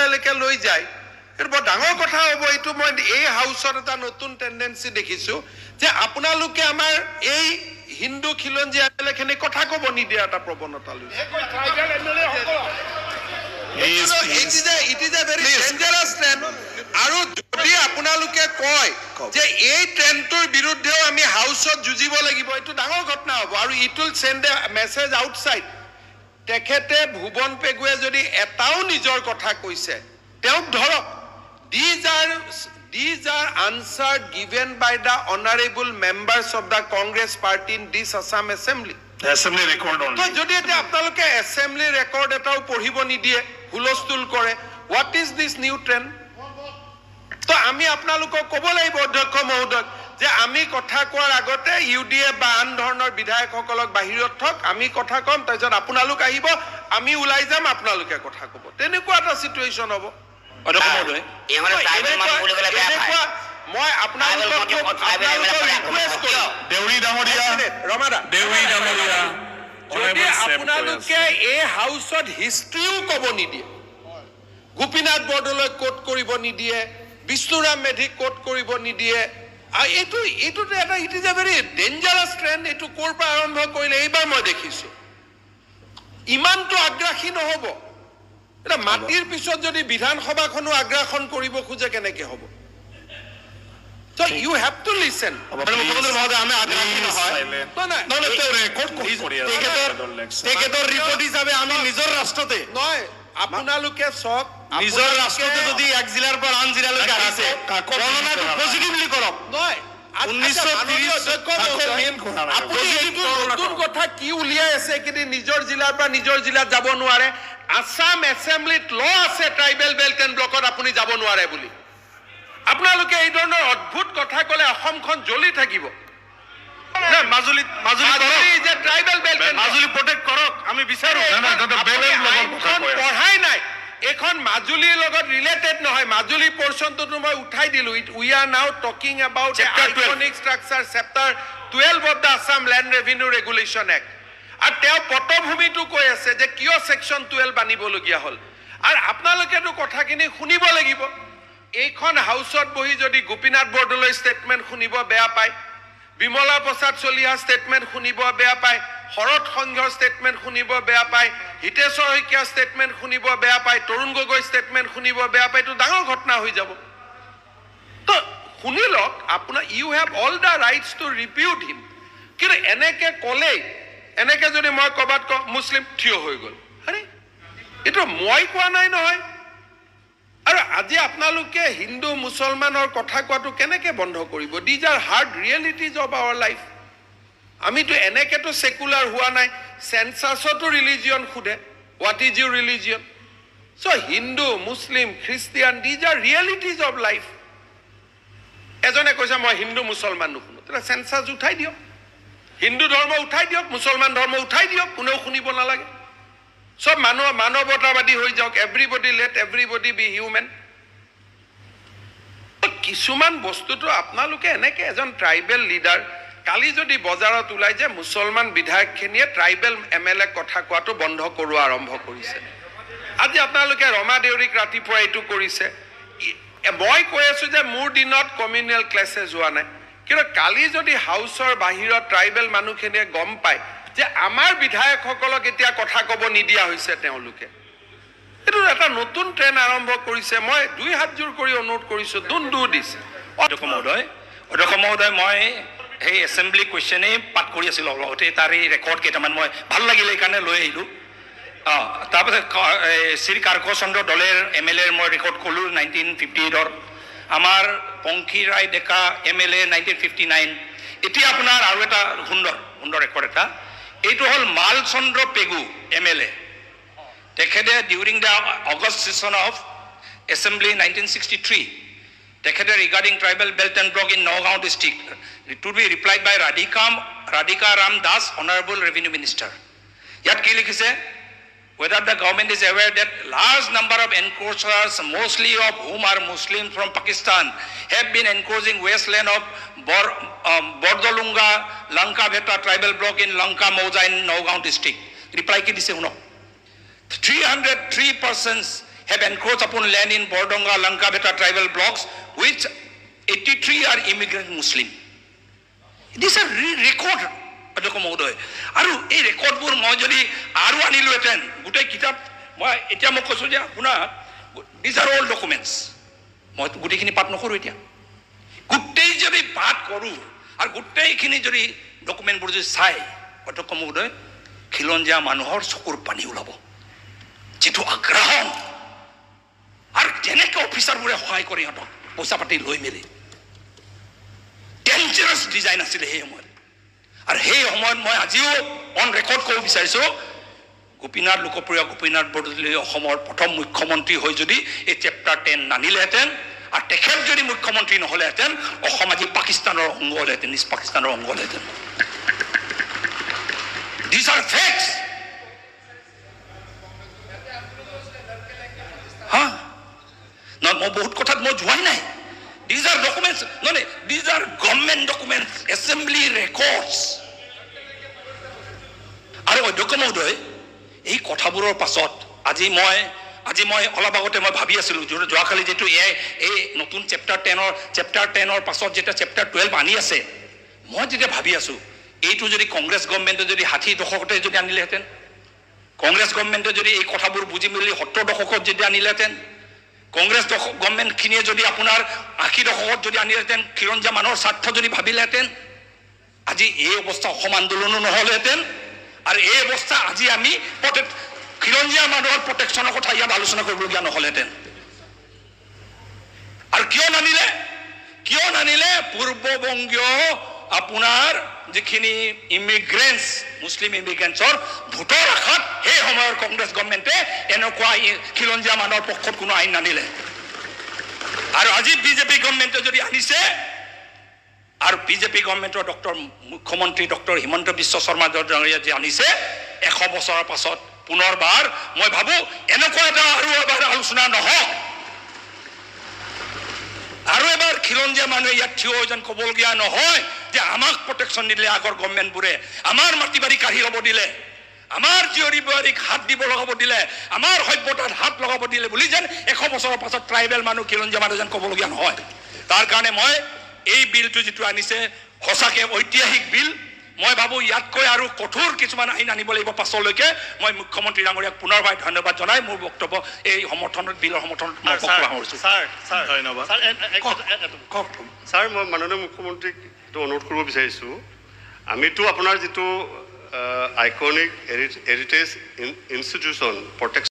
পৰ্যায়লৈকে লৈ যায় এইটো বৰ ডাঙৰ কথা হ'ব এইটো মই এই হাউচত এটা নতুন টেন্ডেন্সি দেখিছো যে আপোনালোকে আমাৰ এই হিন্দু খিলঞ্জীয়া এমএলএখিনি কথা ক'ব নিদিয়া এটা প্ৰৱণতা লৈছে It is a very dangerous trend. আৰু যদি আপোনালোকে কয় যে এই ট্ৰেণ্ডটোৰ বিৰুদ্ধেও আমি হাউচত যুঁজিব লাগিব এইটো ডাঙৰ ঘটনা হ'ব আৰু it will send a message outside তেখেতে ভুৱন পেগুৱে যদি এটাও নিজৰ কথা কৈছে তেওঁক ধৰক these are answered given by the honorable members of the Congress party in this Assam Assembly. Assembly record only. তো যদি এটা আপোনালোকে এসেম্বলি ৰেকৰ্ড এটাও পঢ়িব নিদিয়ে হুলস্থুল কৰে what is this new trend? তো আমি আপোনালোকক ক'ব লাগিব অধ্যক্ষ মহোদয় যে আমি কথা কোৱাৰ আগতে ইউডিএফ বা আন ধৰণৰ বিধায়কসকলক বাহিৰত থক আমি কথা কম তাৰপিছত আপোনালোক আহিব আমি ওলাই যাম আপোনালোকে কথা ক'ব তেনেকুৱা এটা সিচুৱেশ্যন হ'ব অধ্যক্ষ মহোদয় মই আপোনালোকক ৰিকুৱেষ্ট কৰোঁ দেউৰী ডাঙৰীয়া ৰমাদা যদি Honorable Sir আপোনালোকে এই হাউচত হিষ্ট্ৰীও ক'ব নিদিয়ে গোপীনাথ বৰদলৈ কোট কৰিব নিদিয়ে বিষ্ণুৰাম মেধিক কোট কৰিব নিদিয়ে আৰু এইটো এটা it is a very dangerous trend এইটো ক'ৰ পৰা আৰম্ভ কৰিলে এইবাৰ মই দেখিছোঁ ইমানটো আগ্ৰাসী নহ'ব এটা মাটিৰ পিছত যদি বিধানসভাখনো আগ্ৰাসন কৰিব খোজে কেনেকে হ'ব So you have to listen. তেখেতৰ ৰিপৰ্ট হিচাপে আমি নিজৰ ৰাষ্ট্ৰতে নহয় আপোনালোকে চাওক নিজৰ ৰাষ্ট্ৰতে যদি এক জিলাৰ পৰা আন জিলালৈকে আহিছে গণনাটো পজিটিভলি কৰক নহয় 1930 নতুন কথা কি উলিয়াই আছে কিন্তু নিজৰ জিলাৰ পৰা নিজৰ জিলাত যাব নোৱাৰে আসাম এছেম্বলিত ল আছে ট্ৰাইবেল বেল্ট এণ্ড ব্লকত আপুনি যাব নোৱাৰে বুলি আপোনালোকে এই ধৰণৰ অদ্ভুত কথা ক'লে অসমখন জ্বলি থাকিব মাজুলী যে ট্ৰাইবেল বেল্ট মাজুলী প্ৰটেক্ট কৰক আমি বিচাৰো পঢ়াই নাই এখন মাজুলীৰ লগত ৰিলেটেড নহয় মাজুলী পৰ্চনটো মই উঠাই দিলো উই আৰ নাও talking about iconic structure chapter 12 of the Assam land revenue regulation act আৰু তেওঁ পটভূমিটো কৈ আছে যে কিয় ছেকশ্যন 12 আনিবলগীয়া হ'ল আৰু আপোনালোকেতো কথাখিনি শুনিব লাগিব এইখন হাউচত বহি যদি গোপীনাথ বৰদলৈ ষ্টেটমেণ্ট শুনিব বেয়া পায় বিমলা প্ৰসাদ চলিহা ষ্টেটমেণ্ট শুনিব বেয়া পায় শৰৎ সংঘৰ ষ্টেটমেণ্ট শুনিব বেয়া পায় হিতেশ্বৰ শইকীয়া ষ্টেটমেণ্ট শুনিব বেয়া পায় তৰুণ গগৈ ষ্টেটমেণ্ট শুনিব বেয়া পায় এইটো ডাঙৰ ঘটনা হৈ যাব তো শুনি লওক আপোনাৰ you have all the rights to refute him কিন্তু এনেকে ক'লেই এনেকে যদি মই ক'ৰবাত কওঁ মুছলিম থিয় হৈ গ'ল আৰে এইটো মই কোৱা নাই নহয় আৰু আজি আপোনালোকে হিন্দু মুছলমানৰ কথা কোৱাটো কেনেকে বন্ধ কৰিব these are hard realities of our life আমিতো এনেকেতো সেকুলাৰ হোৱা নাই সেন্সাছতো ৰিলিজিয়ন সোধে what is your religion so' Hindu Muslim Christian these are realities of life এজনে কৈছে মই হিন্দু মুছলমান নুশুনো তেতিয়া সেন্সাছ উঠাই দিয়ক হিন্দু ধৰ্ম উঠাই দিয়ক মুছলমান ধৰ্ম উঠাই দিয়ক কোনেও শুনিব নালাগে সব মানৱতাবাদী হৈ যাওক everybody let everybody be human কিছুমান বস্তুটো আপোনালোকে এনেকে এজন ট্ৰাইবেল লিডাৰ কালি যদি বজাৰত ওলাই যে মুছলমান বিধায়কখিনিয়ে ট্ৰাইবেল এমএলএ কথা কোৱাটো বন্ধ কৰোৱা আৰম্ভ কৰিছে আজি আপোনালোকে ৰমা দেউৰীক ৰাতিপুৱা এইটো কৰিছে মই কৈ আছো যে মোৰ দিনত কমিউনেল ক্লাছেছ হোৱা নাই কিন্তু কালি যদি হাউচৰ বাহিৰত ট্ৰাইবেল মানুহখিনিয়ে গম পায় যে আমাৰ বিধায়কসকলক এতিয়া কথা ক'ব নিদিয়া হৈছে তেওঁলোকে এইটো এটা নতুন ট্ৰেণ্ড আৰম্ভ কৰিছে মই দুই হাত জোৰ কৰি অনুৰোধ কৰিছোঁ ডু দিছ অধ্যক্ষ মহোদয় মই সেই এছেম্বলি কুৱেশ্যনেই পাঠ কৰি আছিলোঁ লগতে তাৰ এই ৰেকৰ্ড কেইটামান মই ভাল লাগিলে এইকাৰণে লৈ আহিলোঁ তাৰপাছত শ্ৰী কাৰ্ক চন্দ্ৰ দলেৰ MLA মই ৰেকৰ্ড ক'লোঁ 1958 আমাৰ পংখী ৰায় ডেকা MLA 1959 এতিয়া আপোনাৰ আৰু এটা সুন্দৰ ৰেকৰ্ড এটা এইটো হ'ল মালচন্দ্ৰ পেগু MLA তেখেতে during the August session of assembly 1963 তেখেতে regarding tribal belt and block in Nagaon district to be replied by Radhika Ram Das honourable revenue minister ইয়াত কি লিখিছে whether the government is aware that large number of encroachers, mostly of whom are Muslims from Pakistan, have been encroaching wasteland of Bordolunga, Lanka Bheta tribal block in Lanka Mauja in Nagaon district. Reply ki dise huno. 303 persons have encroached upon land in Bordonga, Lankabeta tribal blocks, which 83 are immigrant Muslim. This is a record, অধ্যক্ষ মহোদয়। আৰু এই ৰেকৰ্ডবোৰ মই যদি আৰু আনিলোহেঁতেন গোটেই কিতাপ, মই এতিয়া মই কৈছোঁ যে আপোনাৰ দিজ আৰ অল ডকুমেণ্টছ, মই গোটেইখিনি পাঠ নকৰোঁ এতিয়া। গোটেই যদি পাঠ কৰোঁ আৰু গোটেইখিনি যদি ডকুমেণ্টবোৰ যদি চাই, অধ্যক্ষ মহোদয়, খিলঞ্জীয়া মানুহৰ চকুৰ পানী ওলাব। যিটো আগ্ৰাহন আৰু যেনেকৈ অফিচাৰবোৰে সহায় কৰে সিহঁতক পইচা পাতি লৈ মেলি, ডেঞ্জাৰাছ ডিজাইন আছিলে সেই সময়ত। আৰু সেই সময়ত মই আজিও অন ৰেকৰ্ড ক'ব বিচাৰিছোঁ, গোপীনাথ লোকপ্ৰিয় গোপীনাথ বৰদলৈ অসমৰ প্ৰথম মুখ্যমন্ত্ৰী হৈ যদি এই চেপ্টাৰ 10 নানিলেহেঁতেন আৰু তেখেত যদি মুখ্যমন্ত্ৰী নহ'লেহেঁতেন, অসম আজি পাকিস্তানৰ অংগ হ'লেহেঁতেন, নিজ পাকিস্তানৰ অংগ হ'লেহেঁতেন। These are facts. হা, মই বহুত কথাত মই যোৱাই নাই। These are documents, no, these are government documents, assembly records. আৰু অধ্যক্ষ মহোদয়, এই কথাবোৰৰ পাছত আজি মই অলপ আগতে মই ভাবি আছিলোঁ, যোৱাকালি যিটো এই নতুন চেপ্টাৰ 10ৰ পাছত যেতিয়া চেপ্টাৰ 12 আনি আছে, মই যেতিয়া ভাবি আছোঁ এইটো যদি কংগ্ৰেছ গভৰ্ণমেণ্টে যদি 60 দশকতে যদি আনিলেহেঁতেন, কংগ্ৰেছ গভৰ্ণমেণ্টে যদি এই কথাবোৰ বুজি মেলি 70 দশকত যদি আনিলেহেঁতেন, কংগ্ৰেছ গভৰ্ণমেণ্টখিনিয়ে যদি আপোনাৰ 80 দশকত যদি আনিলেহেঁতেন, খিলঞ্জীয়া মানুহৰ স্বাৰ্থ যদি ভাবিলেহেঁতেন, আজি এই অৱস্থা অসম আন্দোলনো নহ'লেহেঁতেন। আৰু এই অৱস্থা আজি আমি খিলঞ্জীয়া মানুহৰ প্ৰটেকশ্যনৰ কথা ইয়াত আলোচনা কৰিবলগীয়া নহ'লেহেঁতেন। আৰু কিয় নানিলে পূৰ্ববংগীয় আপোনাৰ যিখিনি ইমিগ্ৰেণ্টছ, মুছলিম ইমিগ্ৰেণ্টছৰ ভোটৰ আশাত সেই সময়ৰ কংগ্ৰেছ গভৰ্ণমেণ্টে এনেকুৱা খিলঞ্জীয়া মানুহৰ পক্ষত কোনো আইন নানিলে। আৰু আজি বিজেপি গভৰ্ণমেণ্টে যদি আনিছে, আৰু বিজেপি গভৰ্ণমেণ্টৰ মুখ্যমন্ত্ৰী ডক্টৰ হিমন্ত বিশ্ব শৰ্মা ডাঙৰীয়া যে আনিছে, 100 বছৰৰ পাছত পুনৰবাৰ মই ভাবোঁ এনেকুৱা এটা আৰু এবাৰ আলোচনা নহওক। আৰু এবাৰ খিলঞ্জীয়া মানুহে ইয়াত থিয় হৈ যেন ক'বলগীয়া নহয় যে আমাক প্ৰটেকশ্যন দিলে আগৰ গভৰ্ণমেণ্টবোৰে, আমাৰ মাটি বাৰী কাঢ়ি ল'ব দিলে, আমাৰ জীয়ৰী বোৱাৰীক হাত দিব লগাব দিলে, আমাৰ সভ্যতাত হাত লগাব দিলে বুলি যেন 100 বছৰৰ পাছত ট্ৰাইবেল মানুহ, খিলঞ্জীয়া মানুহ যেন ক'বলগীয়া নহয়। তাৰ কাৰণে মই এই বিলটো যিটো আনিছে সঁচাকৈ ঐতিহাসিক বিল। মই ভাবোঁ ইয়াতকৈ আৰু কঠোৰ কিছুমান আইন আনিব লাগিব পাছলৈকে। মই মুখ্যমন্ত্ৰী ডাঙৰীয়াক পুনৰবাৰ ধন্যবাদ জনাই মোৰ বক্তব্য এই বিলৰ সমৰ্থনত সামৰিছোঁ। ধন্যবাদ। ছাৰ, মই মাননীয় মুখ্যমন্ত্ৰীক এইটো অনুৰোধ কৰিব বিচাৰিছোঁ, আমিতো আপোনাৰ যিটো আইকনিক হেৰিটেজ ইনষ্টিটিউশ্যন প্ৰটেকশ্যন